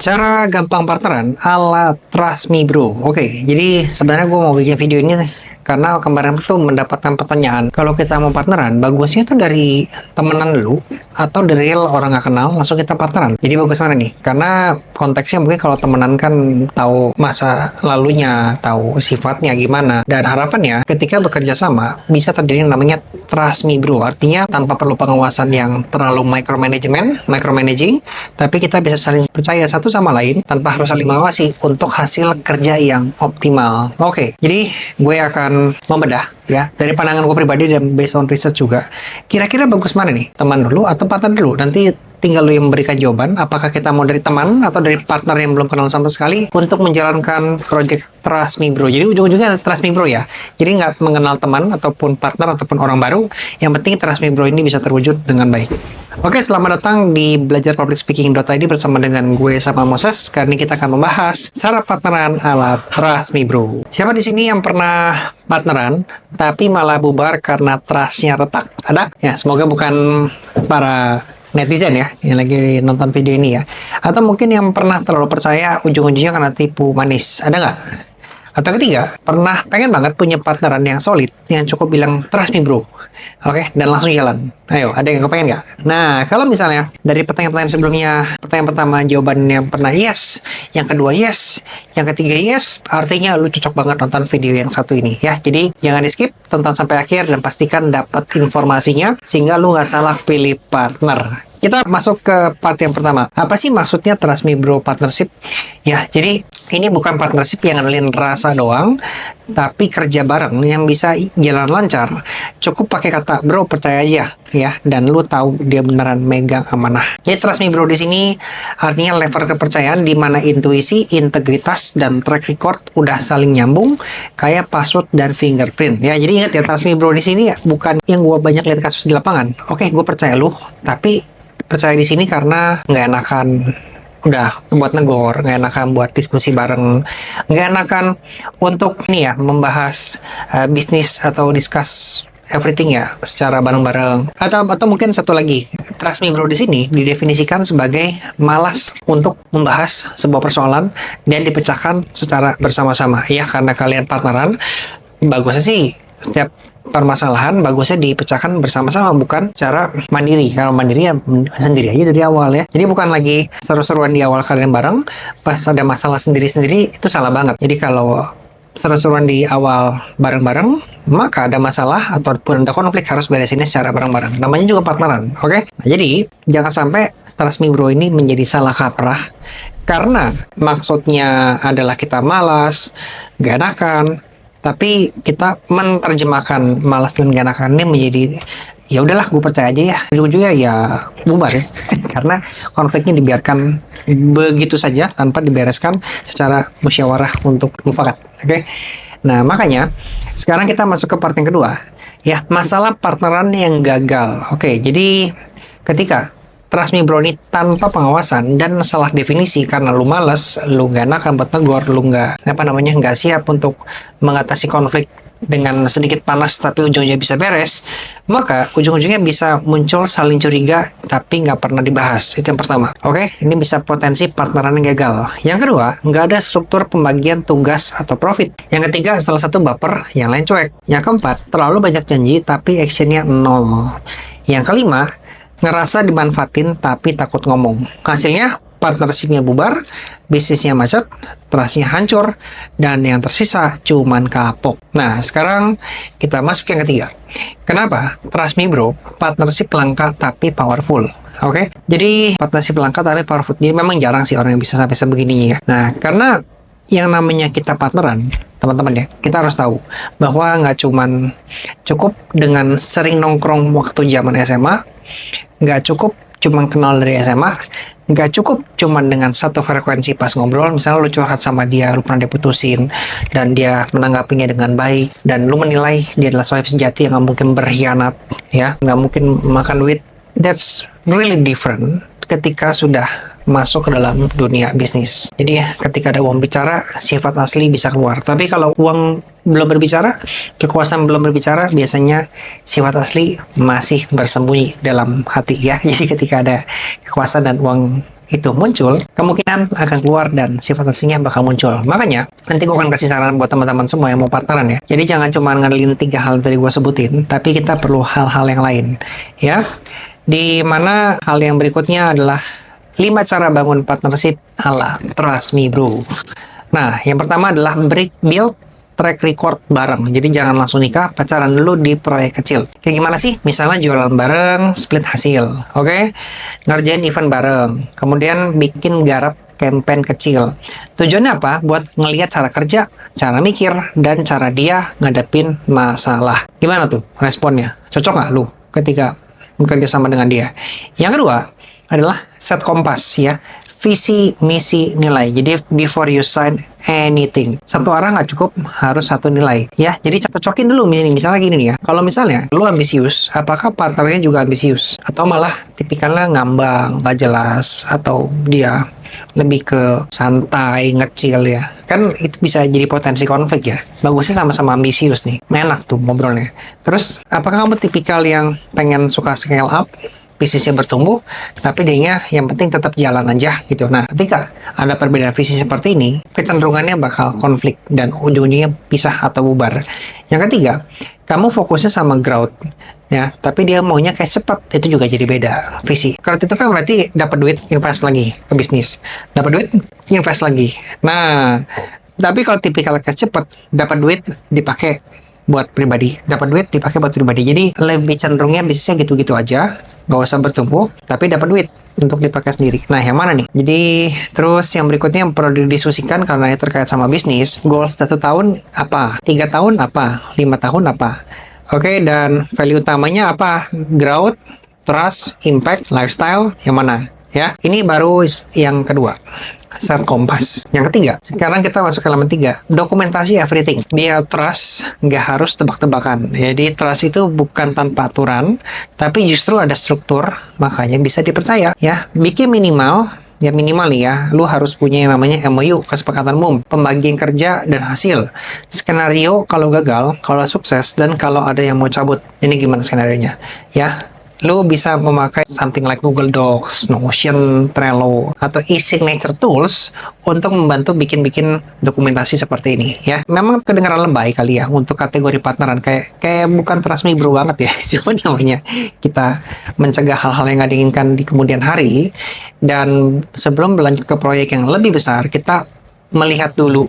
Cara gampang partneran ala Trust Me Bro. Oke, jadi sebenarnya gue mau bikin video ini karena kemarin tuh mendapatkan pertanyaan, kalau kita mau partneran, bagusnya tuh dari temenan dulu atau dari real orang nggak kenal langsung kita partneran. Jadi bagus mana nih? Karena konteksnya mungkin kalau temenan kan tahu masa lalunya, tahu sifatnya gimana, dan harapannya ketika bekerja sama bisa terjadi yang namanya Trust Me Bro. Artinya tanpa perlu pengawasan yang terlalu micromanaging, tapi kita bisa saling percaya satu sama lain tanpa harus saling mengawasi untuk hasil kerja yang optimal. Oke, jadi gue akan membedah ya dari pandangan gue pribadi dan based on research juga. Kira-kira bagus mana nih? Teman dulu atau partner dulu? Nanti tinggal lu yang memberikan jawaban. Apakah kita mau dari teman atau dari partner yang belum kenal sama sekali untuk menjalankan project Trust Me Bro. Jadi ujung-ujungnya Trust Me Bro ya. Jadi nggak mengenal teman ataupun partner ataupun orang baru. Yang penting Trust Me Bro ini bisa terwujud dengan baik. Oke, selamat datang di belajarpublicspeaking.id bersama dengan gue sama Moses. Kali ini kita akan membahas cara partneran ala Trust Me Bro. Siapa di sini yang pernah partneran tapi malah bubar karena trustnya retak? Ada? Ya, semoga bukan para netizen ya yang lagi nonton video ini ya. Atau mungkin yang pernah terlalu percaya ujung-ujungnya karena tipu manis. Ada nggak? Atau ketiga, pernah pengen banget punya partneran yang solid, yang cukup bilang, trust me bro. Oke, dan langsung jalan. Ayo, ada yang kepengen nggak? Nah, kalau misalnya dari pertanyaan-pertanyaan sebelumnya, pertanyaan pertama jawabannya pernah yes, yang kedua yes, yang ketiga yes, artinya lu cocok banget nonton video yang satu ini ya. Jadi, jangan di skip, tonton sampai akhir dan pastikan dapat informasinya, sehingga lu nggak salah pilih partner. Kita masuk ke part yang pertama. Apa sih maksudnya Trust Me Bro Partnership? Ya, jadi ini bukan partnership yang ngandelin rasa doang, tapi kerja bareng yang bisa jalan lancar. Cukup pakai kata bro percaya aja ya, dan lu tahu dia beneran megang amanah. Jadi Trust Me Bro di sini artinya level kepercayaan di mana intuisi, integritas, dan track record udah saling nyambung kayak password dan fingerprint. Ya, jadi ingat ya Trust Me Bro di sini bukan yang gua banyak lihat kasus di lapangan. Oke, gue percaya lu, tapi percaya di sini karena nggak enakan udah buat negor, nggak enakan buat diskusi bareng, nggak enakan untuk nih ya membahas bisnis atau discuss everything ya secara bareng-bareng. Atau mungkin satu lagi, Trust Me Bro di sini didefinisikan sebagai malas untuk membahas sebuah persoalan dan dipecahkan secara bersama-sama ya, karena kalian partneran. Bagusnya sih setiap permasalahan bagusnya dipecahkan bersama-sama, bukan cara mandiri. Kalau mandiri ya sendiri aja dari awal ya. Jadi bukan lagi seru-seruan di awal kalian bareng, pas ada masalah sendiri-sendiri itu salah banget. Jadi kalau seru-seruan di awal bareng-bareng, maka ada masalah ataupun ada konflik harus beresinnya secara bareng-bareng. Namanya juga partneran, oke? Nah, jadi jangan sampai Trust Me Bro ini menjadi salah kaprah karena maksudnya adalah kita malas, gak enakan, tapi kita menerjemahkan malas dan gak enakan ini menjadi ya udahlah gue percaya aja ya, ujung-ujungnya ya bubar ya karena konfliknya dibiarkan begitu saja tanpa dibereskan secara musyawarah untuk mufakat. Oke. Nah, makanya sekarang kita masuk ke part yang kedua ya, masalah partneran yang gagal. Oke, jadi ketika Trust Me Bro ini tanpa pengawasan dan salah definisi karena lu males, lu gak enakan buat negor, lu nggak siap untuk mengatasi konflik dengan sedikit panas tapi ujungnya bisa beres, maka ujung-ujungnya bisa muncul saling curiga tapi nggak pernah dibahas. Itu yang pertama. Oke, ini bisa potensi partneran yang gagal. Yang kedua, nggak ada struktur pembagian tugas atau profit. Yang ketiga, salah satu baper, yang lain cuek. Yang keempat, terlalu banyak janji tapi actionnya nol. Yang kelima, ngerasa dimanfaatin tapi takut ngomong. Hasilnya partnershipnya bubar, bisnisnya macet, trustnya hancur, dan yang tersisa cuman kapok. Nah, sekarang kita masuk yang ketiga. Kenapa? Trust Me Bro, partnership langka tapi powerful. Oke? Jadi partnership langka tapi powerful. Jadi memang jarang sih orang yang bisa sampai sebegini ya. Nah, karena yang namanya kita partneran, teman-teman ya, kita harus tahu bahwa nggak cuman cukup dengan sering nongkrong waktu zaman SMA, nggak cukup cuman kenal dari SMA, nggak cukup cuman dengan satu frekuensi pas ngobrol. Misalnya lu curhat sama dia, lu pernah diputusin dan dia menanggapinya dengan baik dan lu menilai dia adalah sohib sejati yang nggak mungkin berkhianat ya, nggak mungkin makan duit. That's really different ketika sudah masuk ke dalam dunia bisnis. Jadi ketika ada uang bicara, sifat asli bisa keluar. Tapi kalau uang belum berbicara, kekuasaan belum berbicara, biasanya sifat asli masih bersembunyi dalam hati ya. Jadi ketika ada kekuasaan dan uang itu muncul, kemungkinan akan keluar dan sifat aslinya bakal muncul. Makanya, nanti gue akan kasih saran buat teman-teman semua yang mau partneran ya. Jadi jangan cuma ngandelin 3 hal yang tadi gue sebutin, tapi kita perlu hal-hal yang lain. Ya, di mana hal yang berikutnya adalah 5 cara bangun partnership ala Trust Me Bro. Nah, yang pertama adalah build track record bareng. Jadi jangan langsung nikah, pacaran dulu di proyek kecil. Kayak gimana sih? Misalnya jualan bareng, split hasil. Oke? Ngerjain event bareng. Kemudian bikin garap campaign kecil. Tujuannya apa? Buat ngelihat cara kerja, cara mikir, dan cara dia ngadepin masalah. Gimana tuh responnya? Cocok nggak lu ketika bekerja sama dengan dia? Yang kedua adalah set kompas ya. Visi, misi, nilai. Jadi before you sign anything, satu orang nggak cukup, harus satu nilai ya. Jadi cocokin dulu misalnya gini nih ya. Kalau misalnya lu ambisius, apakah partnernya juga ambisius? Atau malah tipikalnya ngambang, nggak jelas, atau dia lebih ke santai, ngecil ya. Kan itu bisa jadi potensi konflik ya. Bagusnya sama-sama ambisius nih. Enak tuh ngobrolnya. Terus, apakah kamu tipikal yang pengen suka scale up? Bisnisnya bertumbuh, tapi dia yang penting tetap jalan aja gitu. Nah, ketika ada perbedaan visi seperti ini, kecenderungannya bakal konflik dan ujung-ujungnya pisah atau bubar. Yang ketiga, kamu fokusnya sama growth ya, tapi dia maunya kayak cepat, itu juga jadi beda visi. Kalau itu kan berarti dapat duit, invest lagi ke bisnis, dapat duit, invest lagi. Nah, tapi kalau tipikal kayak cepat, dapat duit dipakai buat pribadi, dapat duit dipakai buat pribadi. Jadi lebih cenderungnya bisnisnya gitu-gitu aja, nggak usah bertumbuh, tapi dapat duit untuk dipakai sendiri. Nah, yang mana nih? Jadi terus yang berikutnya yang perlu didiskusikan karena ini terkait sama bisnis, goals 1 tahun apa, 3 tahun apa, 5 tahun apa. Oke, dan value utamanya apa? Growth, trust, impact, lifestyle, yang mana? Ya, ini baru yang kedua. Set kompas. Yang ketiga, sekarang kita masuk ke elemen 3, dokumentasi everything. Biar trust nggak harus tebak-tebakan. Jadi trust itu bukan tanpa aturan, tapi justru ada struktur, makanya bisa dipercaya. Ya, bikin minimal nih ya, lu harus punya yang namanya MOU, kesepakatan umum, pembagian kerja dan hasil, skenario kalau gagal, kalau sukses, dan kalau ada yang mau cabut. Ini gimana skenarionya? Ya, lu bisa memakai something like Google Docs, Notion, Trello, atau e-signature tools untuk membantu bikin-bikin dokumentasi seperti ini ya. Memang kedengaran lebay kali ya untuk kategori partneran, kayak bukan Trust Me Bro banget ya. Cuman namanya kita mencegah hal-hal yang nggak diinginkan di kemudian hari. Dan sebelum berlanjut ke proyek yang lebih besar, kita melihat dulu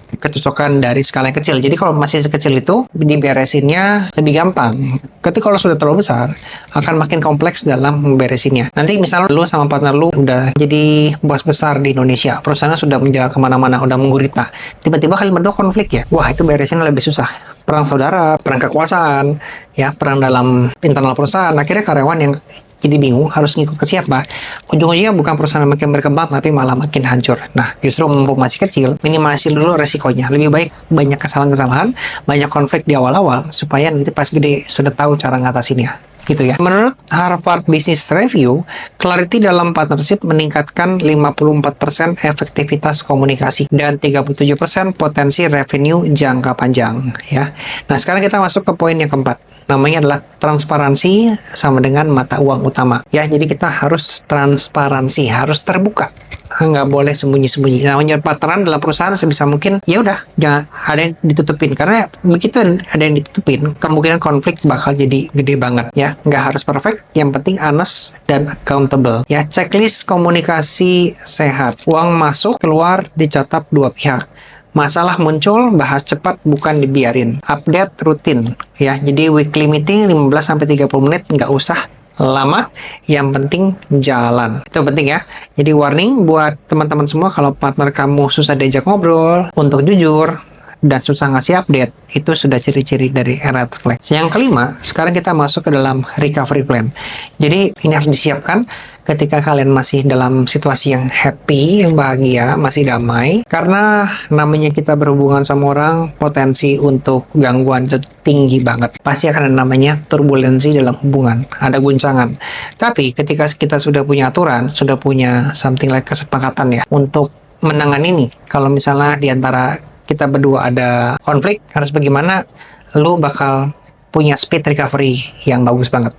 kecocokan dari skala yang kecil. Jadi kalau masih sekecil itu, diberesinnya lebih gampang. Ketika kalau sudah terlalu besar, akan makin kompleks dalam memberesinnya. Nanti misalnya lu sama partner lu udah jadi bos besar di Indonesia, perusahaannya sudah menjalan kemana-mana, udah menggurita. Tiba-tiba kalian berdua konflik ya. Wah, itu beresinnya lebih susah. Perang saudara, perang kekuasaan, ya, perang dalam internal perusahaan. Akhirnya karyawan yang jadi bingung harus ngikut ke siapa. Ujung-ujungnya bukan perusahaan makin berkembang, tapi malah makin hancur. Nah, justru mumpung masih kecil, minimalisir dulu resikonya. Lebih baik banyak kesalahan-kesalahan, banyak konflik di awal-awal, supaya nanti pas gede sudah tahu cara ngatasinnya. Gitu ya. Menurut Harvard Business Review, clarity dalam partnership meningkatkan 54% efektivitas komunikasi dan 37% potensi revenue jangka panjang ya. Nah, sekarang kita masuk ke poin yang keempat. Namanya adalah transparansi sama dengan mata uang utama. Ya, jadi kita harus transparansi, harus terbuka. Nggak boleh sembunyi-sembunyi. Namanya partneran dalam perusahaan sebisa mungkin, ya udah, jangan ada yang ditutupin. Karena begitu ada yang ditutupin, kemungkinan konflik bakal jadi gede banget. Ya, nggak harus perfect. Yang penting honest dan accountable. Ya, checklist komunikasi sehat. Uang masuk, keluar, dicatat dua pihak. Masalah muncul, bahas cepat, bukan dibiarin. Update rutin. Ya, jadi weekly meeting 15-30 menit, nggak usah lama, yang penting jalan. Itu penting ya. Jadi warning buat teman-teman semua, kalau partner kamu susah diajak ngobrol, untuk jujur, dan susah ngasih update, itu sudah ciri-ciri dari red flag. Yang kelima, sekarang kita masuk ke dalam recovery plan. Jadi ini harus disiapkan ketika kalian masih dalam situasi yang happy, yang bahagia, masih damai. Karena namanya kita berhubungan sama orang, potensi untuk gangguan itu tinggi banget. Pasti akan ada namanya turbulensi dalam hubungan, ada guncangan. Tapi ketika kita sudah punya aturan, sudah punya something like kesepakatan ya, untuk menangani ini, kalau misalnya diantara kita berdua ada konflik, harus bagaimana, lu bakal punya speed recovery yang bagus banget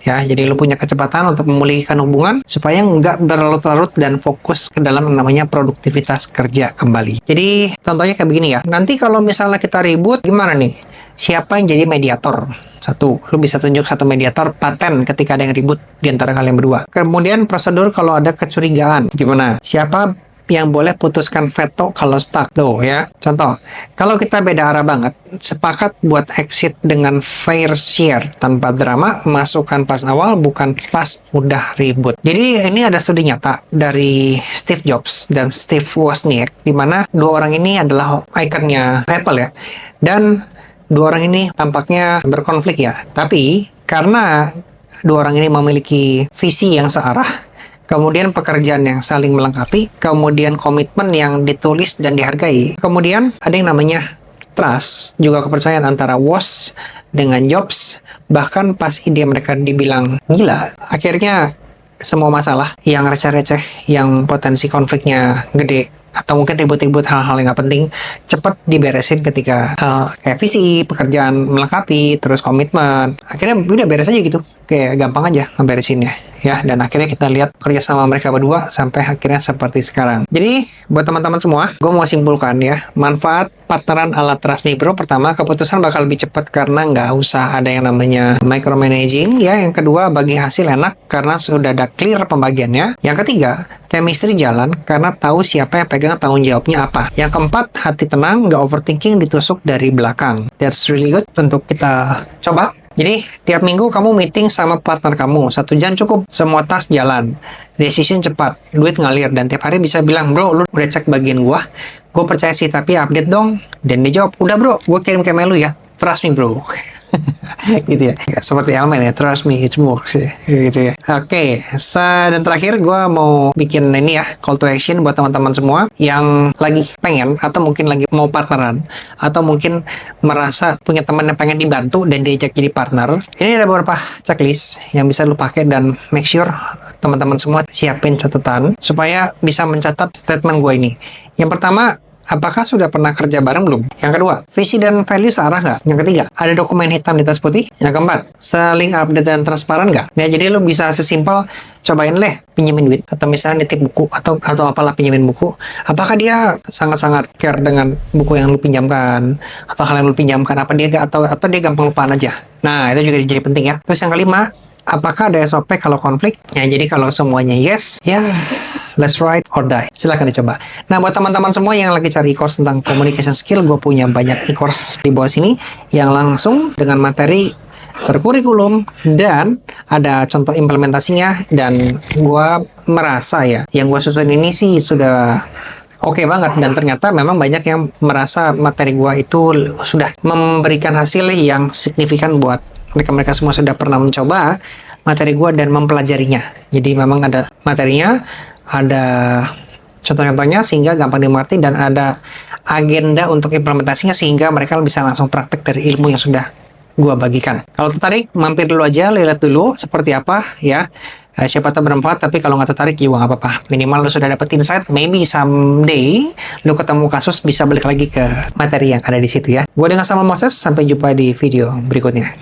ya. Jadi lu punya kecepatan untuk memulihkan hubungan supaya nggak berlarut-larut dan fokus ke dalam yang namanya produktivitas kerja kembali. Jadi contohnya kayak begini ya. Nanti kalau misalnya kita ribut, gimana nih? Siapa yang jadi mediator? Satu, lu bisa tunjuk satu mediator paten ketika ada yang ribut di antara kalian berdua. Kemudian prosedur kalau ada kecurigaan, gimana? Siapa yang boleh putuskan veto kalau stuck tuh ya. Contoh, kalau kita beda arah banget, sepakat buat exit dengan fair share tanpa drama, masukkan pas awal bukan pas udah ribut. Jadi ini ada studi nyata dari Steve Jobs dan Steve Wozniak, di mana dua orang ini adalah ikonnya Apple ya. Dan dua orang ini tampaknya berkonflik ya. Tapi karena dua orang ini memiliki visi yang searah, kemudian pekerjaan yang saling melengkapi, kemudian komitmen yang ditulis dan dihargai, kemudian ada yang namanya trust, juga kepercayaan antara Woz dengan Jobs. Bahkan pas ide mereka dibilang gila, akhirnya semua masalah yang receh-receh, yang potensi konfliknya gede, atau mungkin ribut-ribut hal-hal yang nggak penting, cepat diberesin ketika hal kayak visi, pekerjaan melengkapi, terus komitmen. Akhirnya udah beres aja gitu, kayak gampang aja ngeberesinnya ya. Dan akhirnya kita lihat kerjasama mereka berdua sampai akhirnya seperti sekarang. Jadi buat teman-teman semua, gue mau simpulkan ya, manfaat partneran ala Trust Me Bro. Pertama, keputusan bakal lebih cepat karena nggak usah ada yang namanya micromanaging ya. Yang kedua, bagi hasil enak karena sudah ada clear pembagiannya. Yang ketiga, chemistry jalan karena tahu siapa yang pegang tanggung jawabnya apa. Yang keempat, hati tenang, nggak overthinking ditusuk dari belakang. That's really good untuk kita coba. Jadi, tiap minggu kamu meeting sama partner kamu. 1 jam cukup. Semua tas jalan. Decision cepat. Duit ngalir. Dan tiap hari bisa bilang, bro, lu udah cek bagian gua? Gue percaya sih, tapi update dong. Dan dia jawab, udah bro, gue kirim ke email lu ya. Trust me bro. Gitu ya. Seperti Elmen ya, trust me, it works ya. Gitu ya. Oke, dan terakhir gue mau bikin ini ya, call to action buat teman-teman semua yang lagi pengen, atau mungkin lagi mau partneran, atau mungkin merasa punya teman yang pengen dibantu dan diajak jadi partner. Ini ada beberapa checklist yang bisa lu pakai, dan make sure teman-teman semua siapin catatan supaya bisa mencatat statement gue ini. Yang pertama, apakah sudah pernah kerja bareng belum? Yang kedua, visi dan value searah nggak? Yang ketiga, ada dokumen hitam di atas putih? Yang keempat, saling update dan transparan nggak? Ya, jadi lu bisa sesimpel cobain pinjemin duit, atau misalnya nitip buku, atau apalah pinjemin buku. Apakah dia sangat-sangat care dengan buku yang lu pinjamkan, atau hal yang lu pinjamkan? Apa dia atau dia gampang lupaan aja? Nah, itu juga jadi penting ya. Terus yang kelima, apakah ada SOP kalau konflik? Ya, jadi kalau semuanya yes, ya let's ride or die. Silahkan dicoba. Nah, buat teman-teman semua yang lagi cari e-course tentang communication skill, gue punya banyak e-course di bawah sini yang langsung dengan materi berkurikulum dan ada contoh implementasinya. Dan gue merasa ya, yang gue susun ini sih sudah oke banget, dan ternyata memang banyak yang merasa materi gue itu sudah memberikan hasil yang signifikan buat mereka semua sudah pernah mencoba materi gue dan mempelajarinya. Jadi memang ada materinya, ada contoh-contohnya sehingga gampang dimengerti, dan ada agenda untuk implementasinya sehingga mereka bisa langsung praktek dari ilmu yang sudah gue bagikan. Kalau tertarik, mampir dulu aja, lihat dulu seperti apa ya. Siapa tahu bermanfaat, tapi kalau nggak tertarik juga nggak apa-apa. Minimal lu sudah dapat insight, maybe someday lu ketemu kasus bisa balik lagi ke materi yang ada di situ ya. Gue dengan sama Moses, sampai jumpa di video berikutnya.